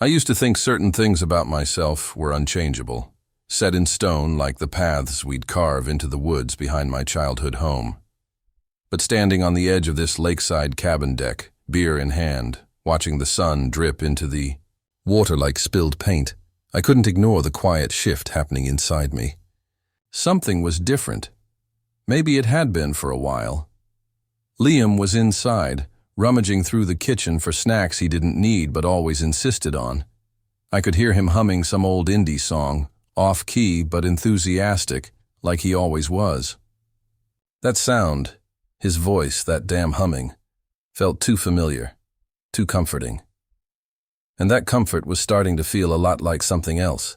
I used to think certain things about myself were unchangeable, set in stone like the paths we'd carve into the woods behind my childhood home. But standing on the edge of this lakeside cabin deck, beer in hand, watching the sun drip into the water like spilled paint, I couldn't ignore the quiet shift happening inside me. Something was different. Maybe it had been for a while. Liam was inside, rummaging through the kitchen for snacks he didn't need but always insisted on. I could hear him humming some old indie song, off-key but enthusiastic, like he always was. That sound, his voice, that damn humming, felt too familiar, too comforting. And that comfort was starting to feel a lot like something else.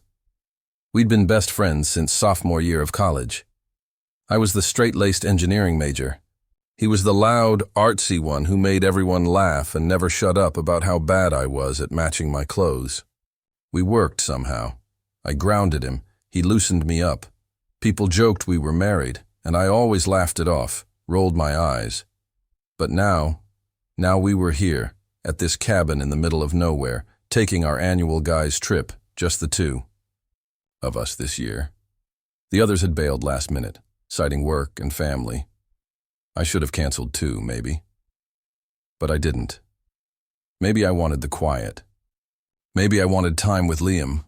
We'd been best friends since sophomore year of college. I was the straight-laced engineering major. He was the loud, artsy one who made everyone laugh and never shut up about how bad I was at matching my clothes. We worked somehow. I grounded him. He loosened me up. People joked we were married, and I always laughed it off, rolled my eyes. But now we were here, at this cabin in the middle of nowhere, taking our annual guys' trip, just the two of us this year. The others had bailed last minute, citing work and family. I should have canceled too, maybe. But I didn't. Maybe I wanted the quiet. Maybe I wanted time with Liam.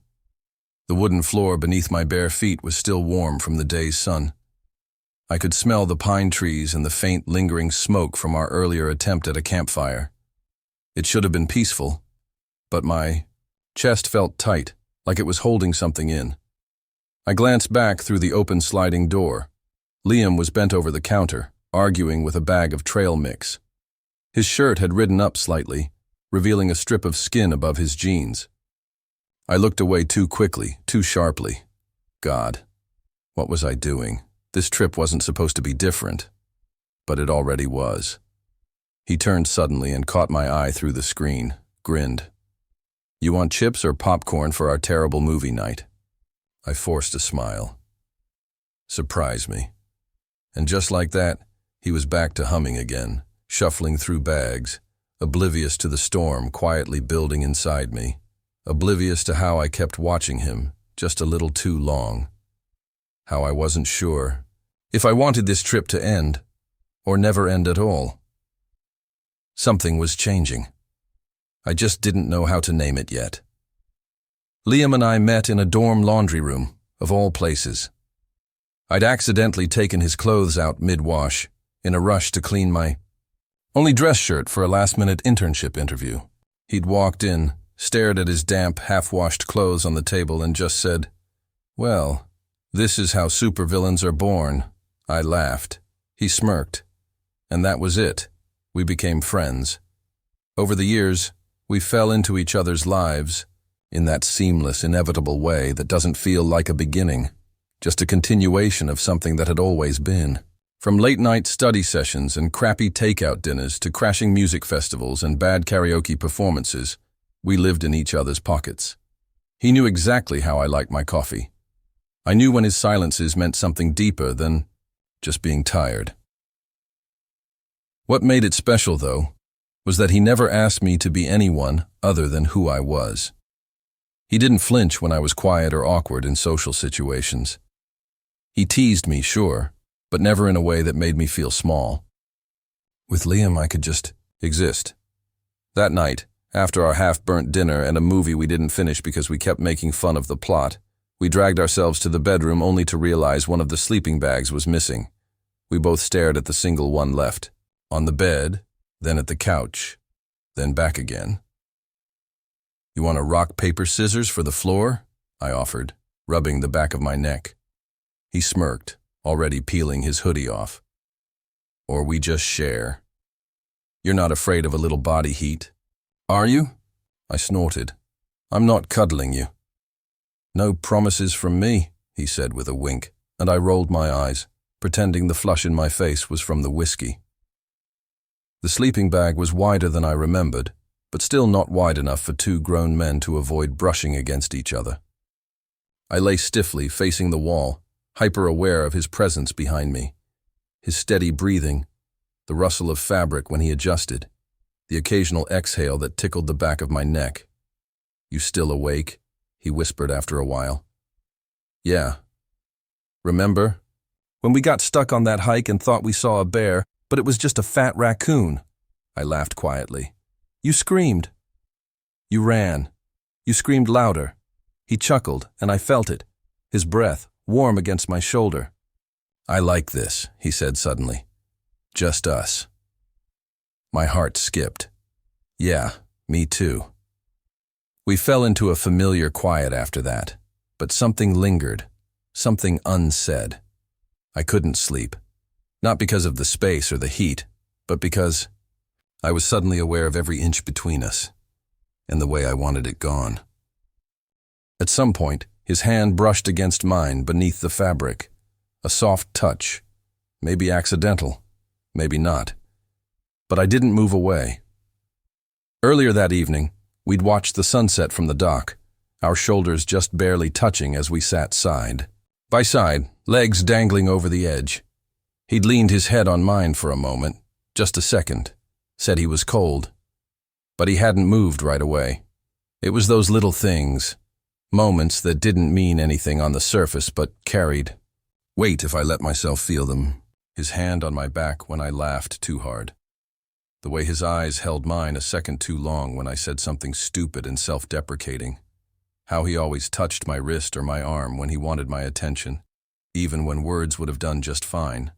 The wooden floor beneath my bare feet was still warm from the day's sun. I could smell the pine trees and the faint, lingering smoke from our earlier attempt at a campfire. It should have been peaceful, but my chest felt tight, like it was holding something in. I glanced back through the open sliding door. Liam was bent over the counter, arguing with a bag of trail mix. His shirt had ridden up slightly, revealing a strip of skin above his jeans. I looked away too quickly, too sharply. God, what was I doing? This trip wasn't supposed to be different, but it already was. He turned suddenly and caught my eye through the screen, grinned. "You want chips or popcorn for our terrible movie night?" I forced a smile. Surprise me. And just like that, he was back to humming again, shuffling through bags, oblivious to the storm quietly building inside me, oblivious to how I kept watching him just a little too long, how I wasn't sure if I wanted this trip to end or never end at all. Something was changing. I just didn't know how to name it yet. Liam and I met in a dorm laundry room, of all places. I'd accidentally taken his clothes out mid-wash, in a rush to clean my only dress shirt for a last-minute internship interview. He'd walked in, stared at his damp, half-washed clothes on the table and just said, "Well, this is how supervillains are born." I laughed. He smirked. And that was it. We became friends. Over the years, we fell into each other's lives, in that seamless, inevitable way that doesn't feel like a beginning, just a continuation of something that had always been. From late-night study sessions and crappy takeout dinners to crashing music festivals and bad karaoke performances, we lived in each other's pockets. He knew exactly how I liked my coffee. I knew when his silences meant something deeper than just being tired. What made it special, though, was that he never asked me to be anyone other than who I was. He didn't flinch when I was quiet or awkward in social situations. He teased me, sure, but never in a way that made me feel small. With Liam, I could just exist. That night, after our half-burnt dinner and a movie we didn't finish because we kept making fun of the plot, we dragged ourselves to the bedroom only to realize one of the sleeping bags was missing. We both stared at the single one left, on the bed, then at the couch, then back again. "You want to rock, paper, scissors for the floor?" I offered, rubbing the back of my neck. He smirked, already peeling his hoodie off. "Or we just share. You're not afraid of a little body heat, are you?" I snorted. "I'm not cuddling you." "No promises from me," he said with a wink, and I rolled my eyes, pretending the flush in my face was from the whiskey. The sleeping bag was wider than I remembered, but still not wide enough for two grown men to avoid brushing against each other. I lay stiffly, facing the wall, hyper-aware of his presence behind me, his steady breathing, the rustle of fabric when he adjusted, the occasional exhale that tickled the back of my neck. "You still awake?" he whispered after a while. "Yeah. Remember? When we got stuck on that hike and thought we saw a bear, but it was just a fat raccoon?" I laughed quietly. "You screamed. You ran. You screamed louder." He chuckled, and I felt it, his breath, warm against my shoulder. "I like this," he said suddenly. "Just us." My heart skipped. Yeah, me too. We fell into a familiar quiet after that, but something lingered, something unsaid. I couldn't sleep, not because of the space or the heat, but because I was suddenly aware of every inch between us, and the way I wanted it gone. At some point, his hand brushed against mine beneath the fabric, a soft touch, maybe accidental, maybe not. But I didn't move away. Earlier that evening, we'd watched the sunset from the dock, our shoulders just barely touching as we sat side by side, legs dangling over the edge. He'd leaned his head on mine for a moment, just a second, said he was cold. But he hadn't moved right away. It was those little things, moments that didn't mean anything on the surface but carried weight if I let myself feel them. His hand on my back when I laughed too hard. The way his eyes held mine a second too long when I said something stupid and self-deprecating. How he always touched my wrist or my arm when he wanted my attention, even when words would have done just fine.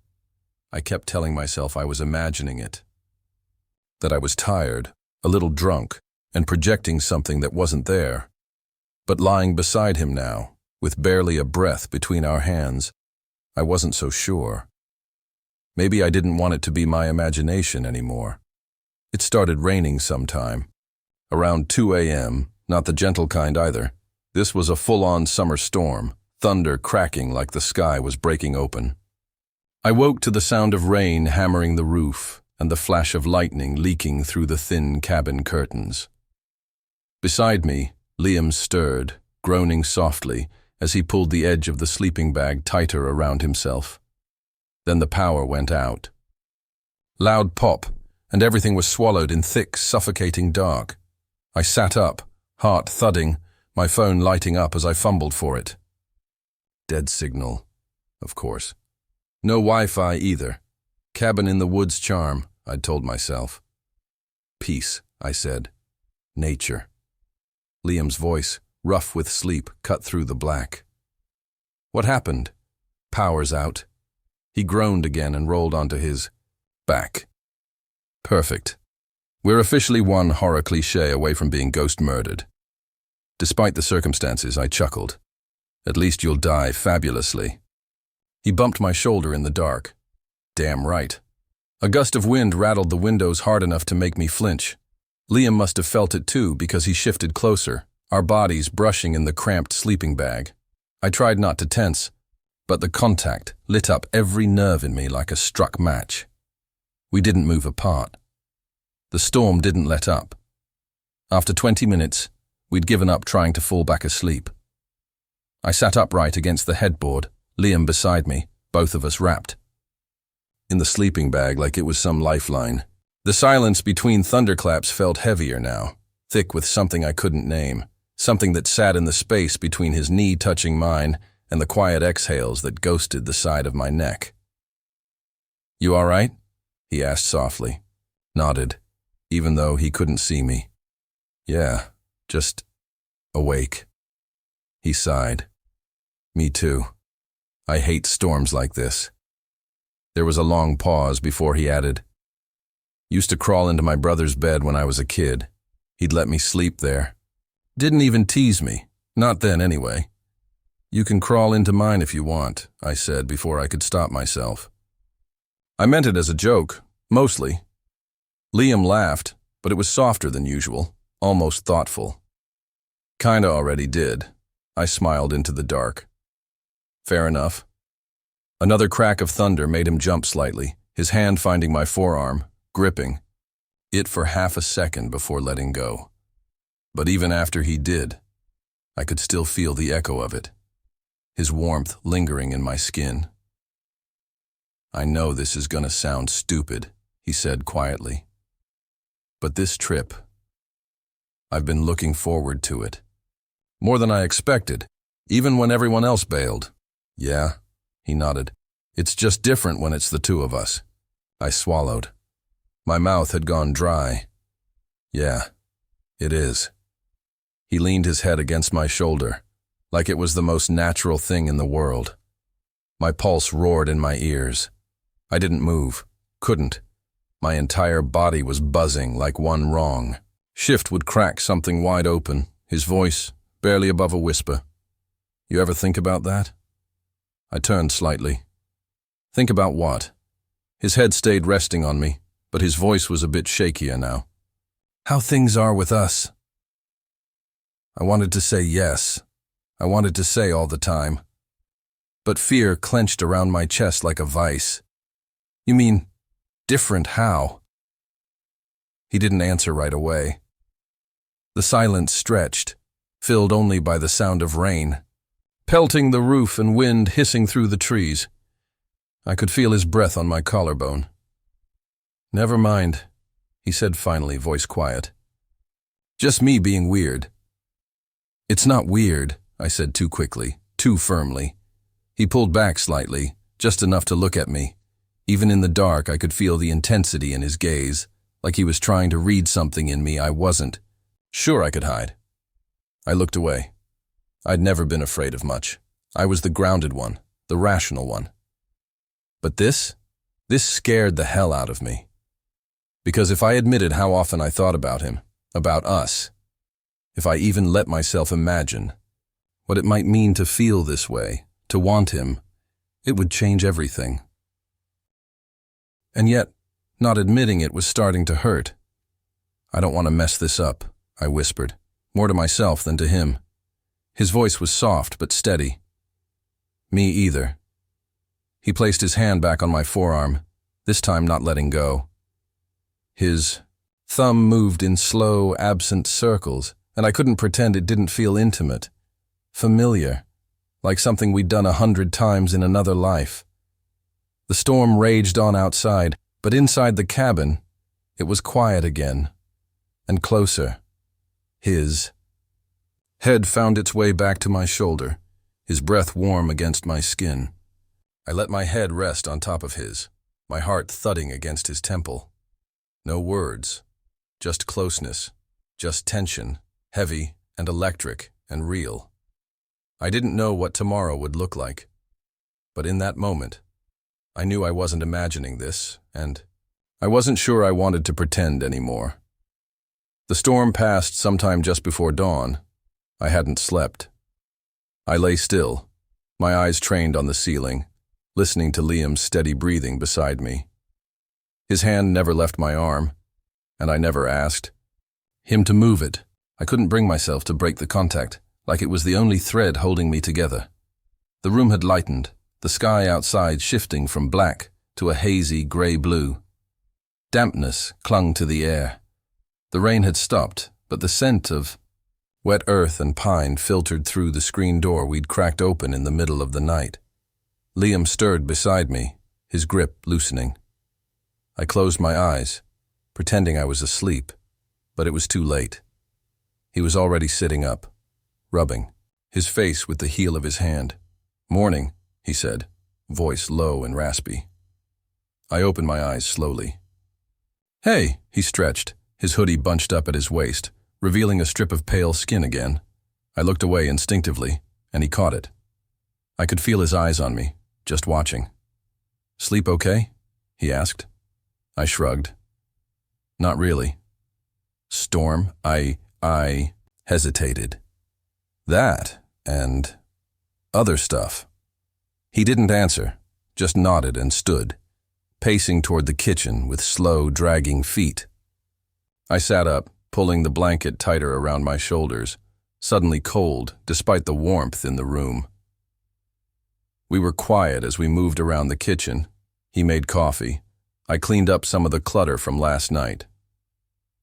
I kept telling myself I was imagining it, that I was tired, a little drunk, and projecting something that wasn't there. But lying beside him now, with barely a breath between our hands, I wasn't so sure. Maybe I didn't want it to be my imagination anymore. It started raining sometime. Around 2 a.m., not the gentle kind either. This was a full-on summer storm, thunder cracking like the sky was breaking open. I woke to the sound of rain hammering the roof and the flash of lightning leaking through the thin cabin curtains. Beside me, Liam stirred, groaning softly as he pulled the edge of the sleeping bag tighter around himself. Then the power went out. Loud pop, and everything was swallowed in thick, suffocating dark. I sat up, heart thudding, my phone lighting up as I fumbled for it. Dead signal, of course. No Wi-Fi either. Cabin in the woods charm, I'd told myself. Peace, I said. Nature. Liam's voice, rough with sleep, cut through the black. What happened? Power's out. He groaned again and rolled onto his back. Perfect. We're officially one horror cliché away from being ghost murdered. Despite the circumstances, I chuckled. At least you'll die fabulously. He bumped my shoulder in the dark. Damn right. A gust of wind rattled the windows hard enough to make me flinch. Liam must have felt it too because he shifted closer, our bodies brushing in the cramped sleeping bag. I tried not to tense, but the contact lit up every nerve in me like a struck match. We didn't move apart. The storm didn't let up. After 20 minutes, we'd given up trying to fall back asleep. I sat upright against the headboard, Liam beside me, both of us wrapped in the sleeping bag like it was some lifeline. The silence between thunderclaps felt heavier now, thick with something I couldn't name, something that sat in the space between his knee touching mine and the quiet exhales that ghosted the side of my neck. "You all right?" he asked softly. Nodded, even though he couldn't see me. "Yeah, just awake." He sighed. "Me too. I hate storms like this." There was a long pause before he added, "Used to crawl into my brother's bed when I was a kid. He'd let me sleep there. Didn't even tease me, not then anyway. You can crawl into mine if you want," I said before I could stop myself. I meant it as a joke, mostly. Liam laughed, but it was softer than usual, almost thoughtful. "Kinda already did." I smiled into the dark. "Fair enough." Another crack of thunder made him jump slightly, his hand finding my forearm, gripping it for half a second before letting go. But even after he did, I could still feel the echo of it, his warmth lingering in my skin. "I know this is gonna sound stupid," he said quietly. "But this trip, I've been looking forward to it. More than I expected, even when everyone else bailed. Yeah, he nodded. It's just different when it's the two of us. I swallowed. My mouth had gone dry. Yeah, it is. He leaned his head against my shoulder, like it was the most natural thing in the world. My pulse roared in my ears. I didn't move, couldn't. My entire body was buzzing like one wrong. Shift would crack something wide open, his voice barely above a whisper. You ever think about that? I turned slightly. Think about what? His head stayed resting on me, but his voice was a bit shakier now. How things are with us. I wanted to say yes. I wanted to say all the time. But fear clenched around my chest like a vice. You mean, different how? He didn't answer right away. The silence stretched, filled only by the sound of rain, pelting the roof and wind hissing through the trees. I could feel his breath on my collarbone. Never mind, he said finally, voice quiet. Just me being weird. It's not weird, I said too quickly, too firmly. He pulled back slightly, just enough to look at me. Even in the dark, I could feel the intensity in his gaze, like he was trying to read something in me I wasn't. Sure, I could hide. I looked away. I'd never been afraid of much. I was the grounded one, the rational one. But this scared the hell out of me. Because if I admitted how often I thought about him, about us, if I even let myself imagine what it might mean to feel this way, to want him, it would change everything. And yet, not admitting it was starting to hurt. I don't want to mess this up, I whispered, more to myself than to him. His voice was soft but steady. Me either. He placed his hand back on my forearm, this time not letting go. His thumb moved in slow, absent circles, and I couldn't pretend it didn't feel intimate, familiar, like something we'd done 100 times in another life. The storm raged on outside, but inside the cabin, it was quiet again, and closer. His head found its way back to my shoulder, his breath warm against my skin. I let my head rest on top of his, my heart thudding against his temple. No words, just closeness, just tension, heavy and electric and real. I didn't know what tomorrow would look like, but in that moment, I knew I wasn't imagining this, and I wasn't sure I wanted to pretend anymore. The storm passed sometime just before dawn. I hadn't slept. I lay still, my eyes trained on the ceiling, listening to Liam's steady breathing beside me. His hand never left my arm, and I never asked him to move it. I couldn't bring myself to break the contact, like it was the only thread holding me together. The room had lightened, the sky outside shifting from black to a hazy gray-blue. Dampness clung to the air. The rain had stopped, but the scent of wet earth and pine filtered through the screen door we'd cracked open in the middle of the night. Liam stirred beside me, his grip loosening. I closed my eyes, pretending I was asleep, but it was too late. He was already sitting up, rubbing his face with the heel of his hand. "Morning," he said, voice low and raspy. I opened my eyes slowly. "Hey," he stretched, his hoodie bunched up at his waist, revealing a strip of pale skin again. I looked away instinctively, and he caught it. I could feel his eyes on me, just watching. "Sleep okay?" he asked. I shrugged. "Not really." "Storm, I hesitated. That, and other stuff." He didn't answer, just nodded and stood, pacing toward the kitchen with slow, dragging feet. I sat up, pulling the blanket tighter around my shoulders, suddenly cold despite the warmth in the room. We were quiet as we moved around the kitchen. He made coffee. I cleaned up some of the clutter from last night.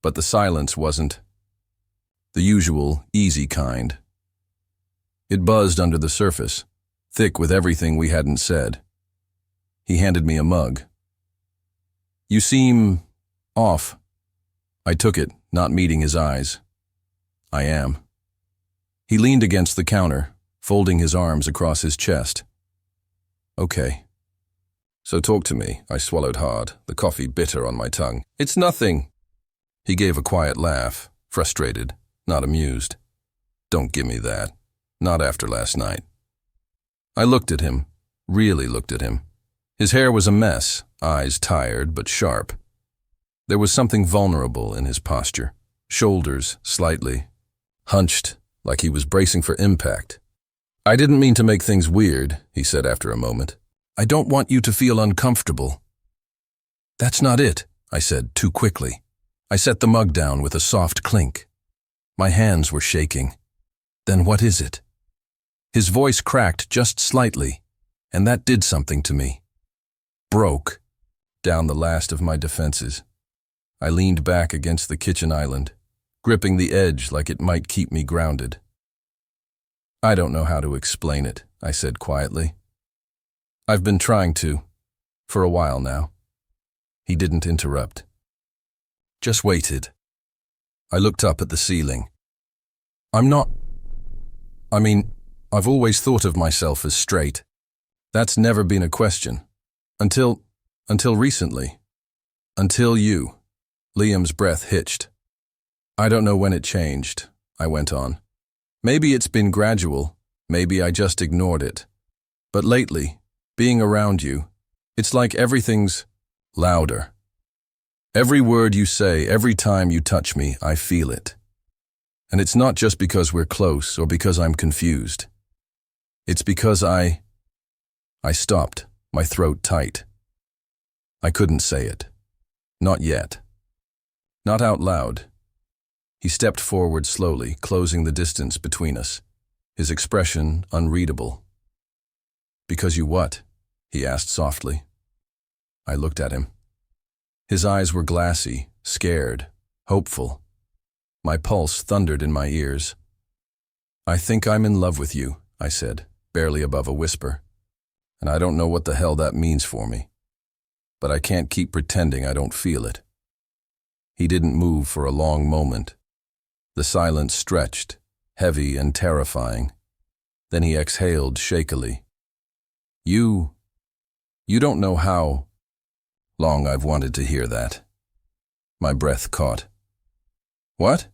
But the silence wasn't the usual, easy kind. It buzzed under the surface, thick with everything we hadn't said. He handed me a mug. "You seem off." I took it, not meeting his eyes. I am. He leaned against the counter, folding his arms across his chest. Okay. So talk to me. I swallowed hard, the coffee bitter on my tongue. It's nothing. He gave a quiet laugh, frustrated, not amused. Don't give me that. Not after last night. I looked at him, really looked at him. His hair was a mess, eyes tired but sharp. There was something vulnerable in his posture, shoulders slightly hunched, like he was bracing for impact. I didn't mean to make things weird, he said after a moment. I don't want you to feel uncomfortable. That's not it, I said too quickly. I set the mug down with a soft clink. My hands were shaking. Then what is it? His voice cracked just slightly, and that did something to me. Broke down the last of my defenses. I leaned back against the kitchen island, gripping the edge like it might keep me grounded. I don't know how to explain it, I said quietly. I've been trying to, for a while now. He didn't interrupt. Just waited. I looked up at the ceiling. I've always thought of myself as straight. That's never been a question. Until recently. Until you. Liam's breath hitched. I don't know when it changed, I went on. Maybe it's been gradual, maybe I just ignored it. But lately, being around you, it's like everything's louder. Every word you say, every time you touch me, I feel it. And it's not just because we're close or because I'm confused. It's because I stopped, my throat tight. I couldn't say it. Not yet. Not out loud. He stepped forward slowly, closing the distance between us, his expression unreadable. Because you what? He asked softly. I looked at him. His eyes were glassy, scared, hopeful. My pulse thundered in my ears. I think I'm in love with you, I said, barely above a whisper. And I don't know what the hell that means for me. But I can't keep pretending I don't feel it. He didn't move for a long moment. The silence stretched, heavy and terrifying. Then he exhaled shakily. You don't know how long I've wanted to hear that. My breath caught. What?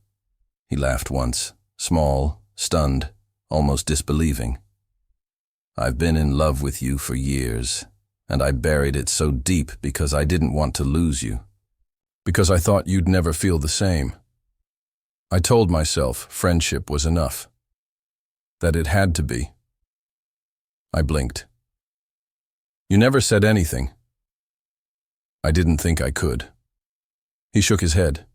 He laughed once, small, stunned, almost disbelieving. I've been in love with you for years, and I buried it so deep because I didn't want to lose you. Because I thought you'd never feel the same. I told myself friendship was enough. That it had to be. I blinked. You never said anything. I didn't think I could. He shook his head.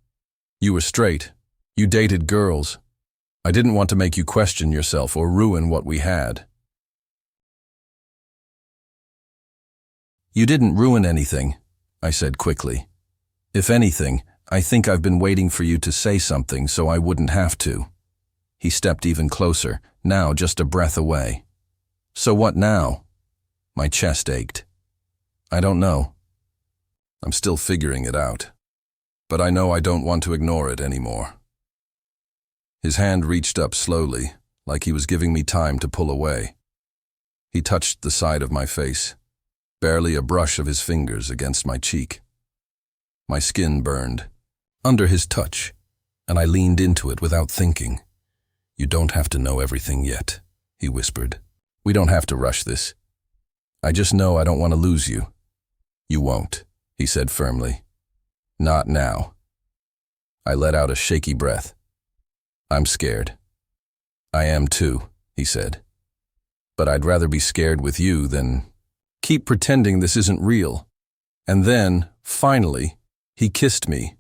You were straight. You dated girls. I didn't want to make you question yourself or ruin what we had. You didn't ruin anything, I said quickly. If anything, I think I've been waiting for you to say something so I wouldn't have to. He stepped even closer, now just a breath away. So what now? My chest ached. I don't know. I'm still figuring it out. But I know I don't want to ignore it anymore. His hand reached up slowly, like he was giving me time to pull away. He touched the side of my face, barely a brush of his fingers against my cheek. My skin burned, under his touch, and I leaned into it without thinking. You don't have to know everything yet, he whispered. We don't have to rush this. I just know I don't want to lose you. You won't, he said firmly. Not now. I let out a shaky breath. I'm scared. I am too, he said. But I'd rather be scared with you than keep pretending this isn't real. And then, finally, he kissed me.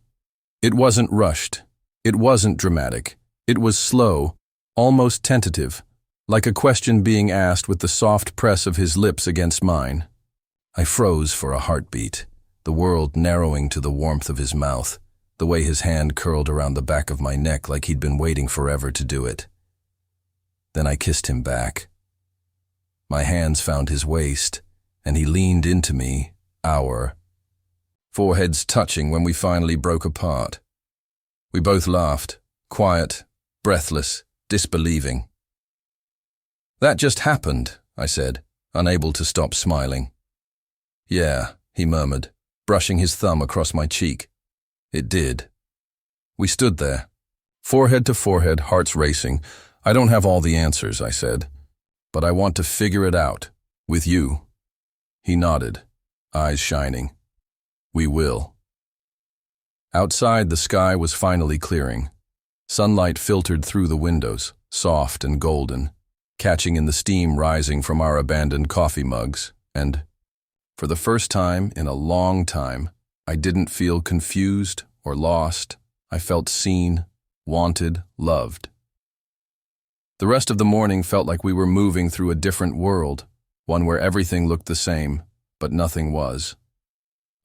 It wasn't rushed. It wasn't dramatic. It was slow, almost tentative, like a question being asked with the soft press of his lips against mine. I froze for a heartbeat, the world narrowing to the warmth of his mouth, the way his hand curled around the back of my neck like he'd been waiting forever to do it. Then I kissed him back. My hands found his waist, and he leaned into me, our foreheads touching when we finally broke apart. We both laughed, quiet, breathless, disbelieving. "That just happened," I said, unable to stop smiling. "Yeah," he murmured, brushing his thumb across my cheek. "It did." We stood there, forehead to forehead, hearts racing. "I don't have all the answers," I said, "but I want to figure it out, with you." He nodded, eyes shining. "We will." Outside, the sky was finally clearing. Sunlight filtered through the windows, soft and golden, catching in the steam rising from our abandoned coffee mugs, and, for the first time in a long time, I didn't feel confused or lost. I felt seen, wanted, loved. The rest of the morning felt like we were moving through a different world, one where everything looked the same, but nothing was.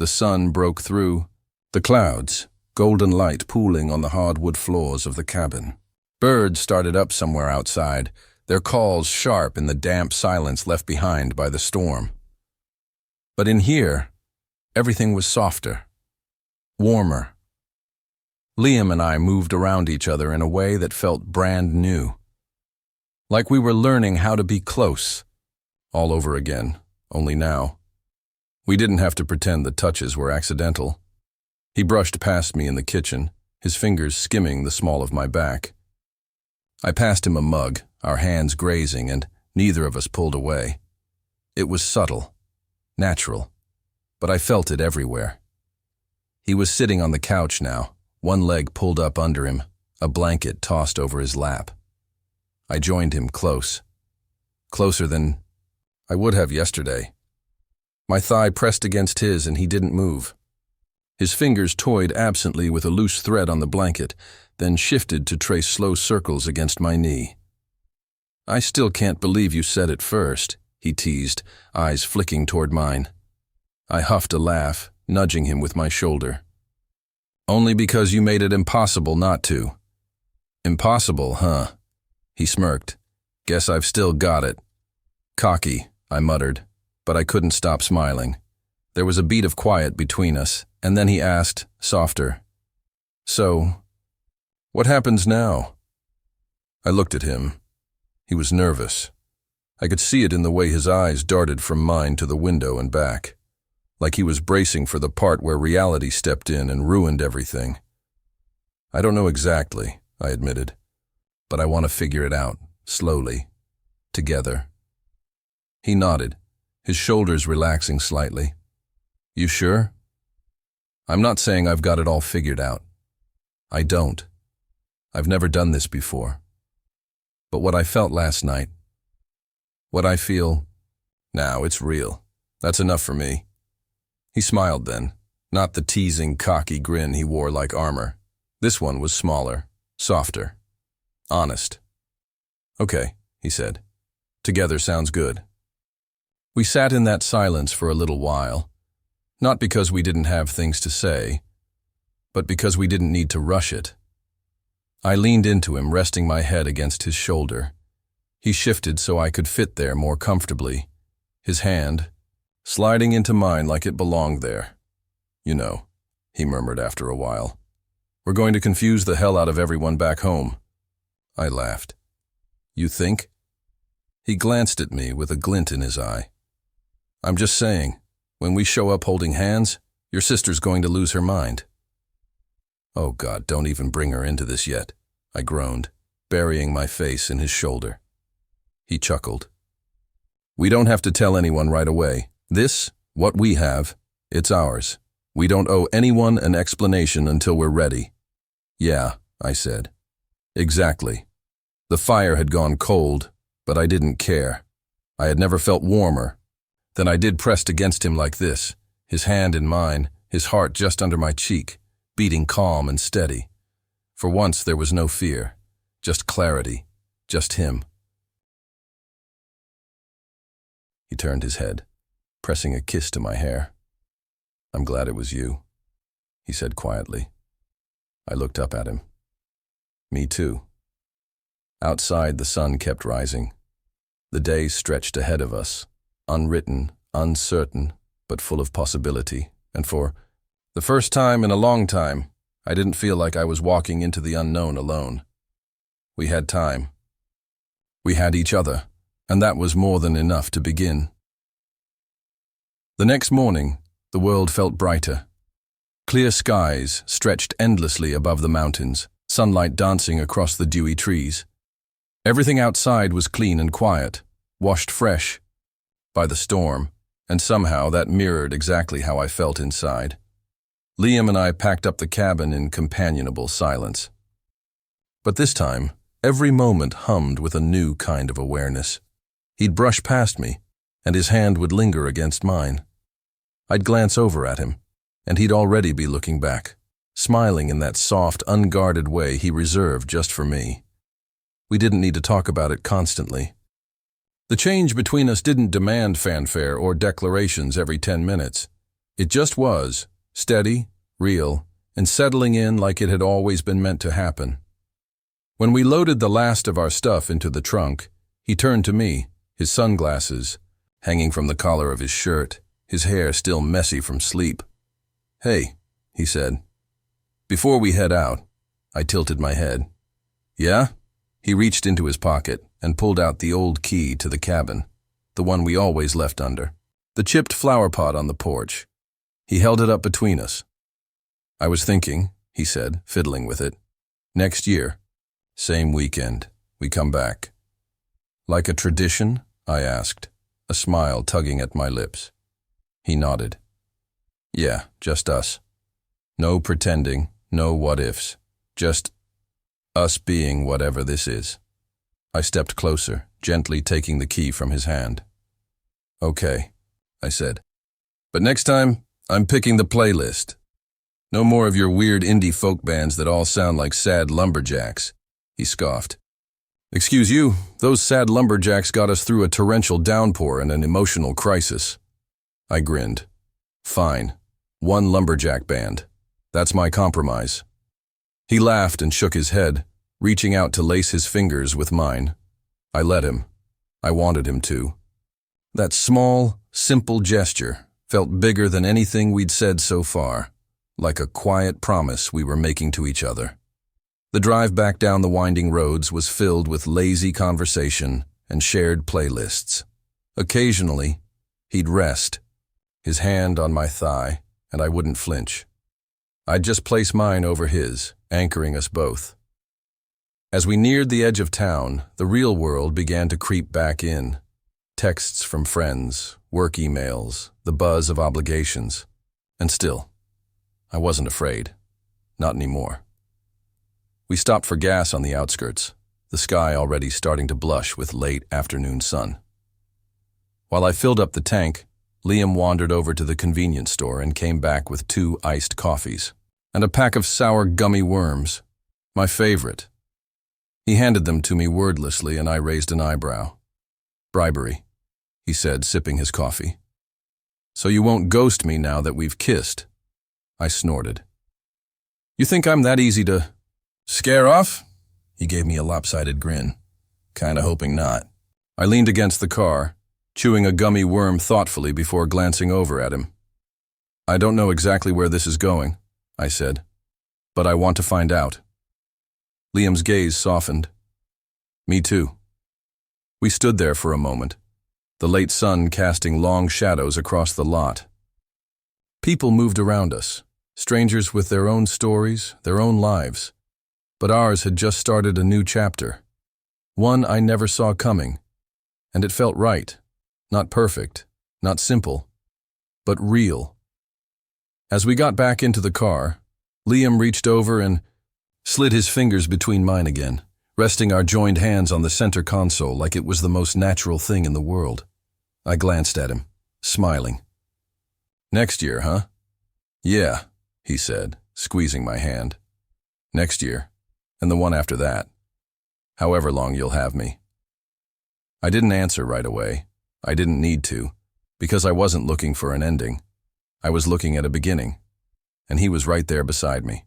The sun broke through the clouds, golden light pooling on the hardwood floors of the cabin. Birds started up somewhere outside, their calls sharp in the damp silence left behind by the storm. But in here, everything was softer, warmer. Liam and I moved around each other in a way that felt brand new. Like we were learning how to be close, all over again, only now. We didn't have to pretend the touches were accidental. He brushed past me in the kitchen, his fingers skimming the small of my back. I passed him a mug, our hands grazing, and neither of us pulled away. It was subtle, natural, but I felt it everywhere. He was sitting on the couch now, one leg pulled up under him, a blanket tossed over his lap. I joined him close. Closer than I would have yesterday. My thigh pressed against his and he didn't move. His fingers toyed absently with a loose thread on the blanket, then shifted to trace slow circles against my knee. "I still can't believe you said it first," he teased, eyes flicking toward mine. I huffed a laugh, nudging him with my shoulder. "Only because you made it impossible not to." "Impossible, huh?" He smirked. "Guess I've still got it." "Cocky," I muttered, but I couldn't stop smiling. There was a beat of quiet between us, and then he asked, softer, "So, what happens now?" I looked at him. He was nervous. I could see it in the way his eyes darted from mine to the window and back, like he was bracing for the part where reality stepped in and ruined everything. "I don't know exactly," I admitted, "but I want to figure it out, slowly, together." He nodded, his shoulders relaxing slightly. "You sure?" "I'm not saying I've got it all figured out. I don't. I've never done this before. But what I felt last night, what I feel now, it's real. That's enough for me." He smiled then, not the teasing, cocky grin he wore like armor. This one was smaller, softer, honest. "Okay," he said. "Together sounds good." We sat in that silence for a little while, not because we didn't have things to say, but because we didn't need to rush it. I leaned into him, resting my head against his shoulder. He shifted so I could fit there more comfortably, his hand sliding into mine like it belonged there. "You know," he murmured after a while, "we're going to confuse the hell out of everyone back home." I laughed. "You think?" He glanced at me with a glint in his eye. "I'm just saying, when we show up holding hands, your sister's going to lose her mind." "Oh God, don't even bring her into this yet," I groaned, burying my face in his shoulder. He chuckled. "We don't have to tell anyone right away. This, what we have, it's ours. We don't owe anyone an explanation until we're ready." "Yeah," I said. "Exactly." The fire had gone cold, but I didn't care. I had never felt warmer. Then I did, pressed against him like this, his hand in mine, his heart just under my cheek, beating calm and steady. For once there was no fear, just clarity, just him. He turned his head, pressing a kiss to my hair. "I'm glad it was you," he said quietly. I looked up at him. Me too. Outside, the sun kept rising. The day stretched ahead of us, unwritten, uncertain, but full of possibility, and for the first time in a long time, I didn't feel like I was walking into the unknown alone. We had time. We had each other, and that was more than enough to begin. The next morning, the world felt brighter. Clear skies stretched endlessly above the mountains, sunlight dancing across the dewy trees. Everything outside was clean and quiet, washed fresh by the storm, and somehow that mirrored exactly how I felt inside. Liam and I packed up the cabin in companionable silence. But this time, every moment hummed with a new kind of awareness. He'd brush past me, and his hand would linger against mine. I'd glance over at him, and he'd already be looking back, smiling in that soft, unguarded way he reserved just for me. We didn't need to talk about it constantly. The change between us didn't demand fanfare or declarations every 10 minutes. It just was, steady, real, and settling in like it had always been meant to happen. When we loaded the last of our stuff into the trunk, he turned to me, his sunglasses hanging from the collar of his shirt, his hair still messy from sleep. "Hey," he said. "Before we head out," I tilted my head. "Yeah?" He reached into his pocket and pulled out the old key to the cabin, the one we always left under, the chipped flower pot on the porch. He held it up between us. "I was thinking," he said, fiddling with it, "next year, same weekend, we come back." "Like a tradition?" I asked, a smile tugging at my lips. He nodded. "Yeah, just us. No pretending, no what-ifs. Just us being whatever this is." I stepped closer, gently taking the key from his hand. "Okay," I said. "But next time, I'm picking the playlist. No more of your weird indie folk bands that all sound like sad lumberjacks," he scoffed. "Excuse you, those sad lumberjacks got us through a torrential downpour and an emotional crisis." I grinned. "Fine. One lumberjack band. That's my compromise." He laughed and shook his head, reaching out to lace his fingers with mine. I let him. I wanted him to. That small, simple gesture felt bigger than anything we'd said so far, like a quiet promise we were making to each other. The drive back down the winding roads was filled with lazy conversation and shared playlists. Occasionally, he'd rest, his hand on my thigh, and I wouldn't flinch. I'd just place mine over his, anchoring us both. As we neared the edge of town, the real world began to creep back in. Texts from friends, work emails, the buzz of obligations. And still, I wasn't afraid. Not anymore. We stopped for gas on the outskirts, the sky already starting to blush with late afternoon sun. While I filled up the tank, Liam wandered over to the convenience store and came back with 2 iced coffees and a pack of sour gummy worms, my favorite. He handed them to me wordlessly, and I raised an eyebrow. "Bribery," he said, sipping his coffee. "So you won't ghost me now that we've kissed?" I snorted. "You think I'm that easy to scare off?" He gave me a lopsided grin. "Kinda hoping not." I leaned against the car, chewing a gummy worm thoughtfully before glancing over at him. "I don't know exactly where this is going," I said, "but I want to find out." Liam's gaze softened. "Me too." We stood there for a moment, the late sun casting long shadows across the lot. People moved around us, strangers with their own stories, their own lives. But ours had just started a new chapter, one I never saw coming, and it felt right. Not perfect, not simple, but real. As we got back into the car, Liam reached over and slid his fingers between mine again, resting our joined hands on the center console like it was the most natural thing in the world. I glanced at him, smiling. "Next year, huh?" "Yeah," he said, squeezing my hand. "Next year, and the one after that. However long you'll have me." I didn't answer right away. I didn't need to, because I wasn't looking for an ending. I was looking at a beginning, and he was right there beside me.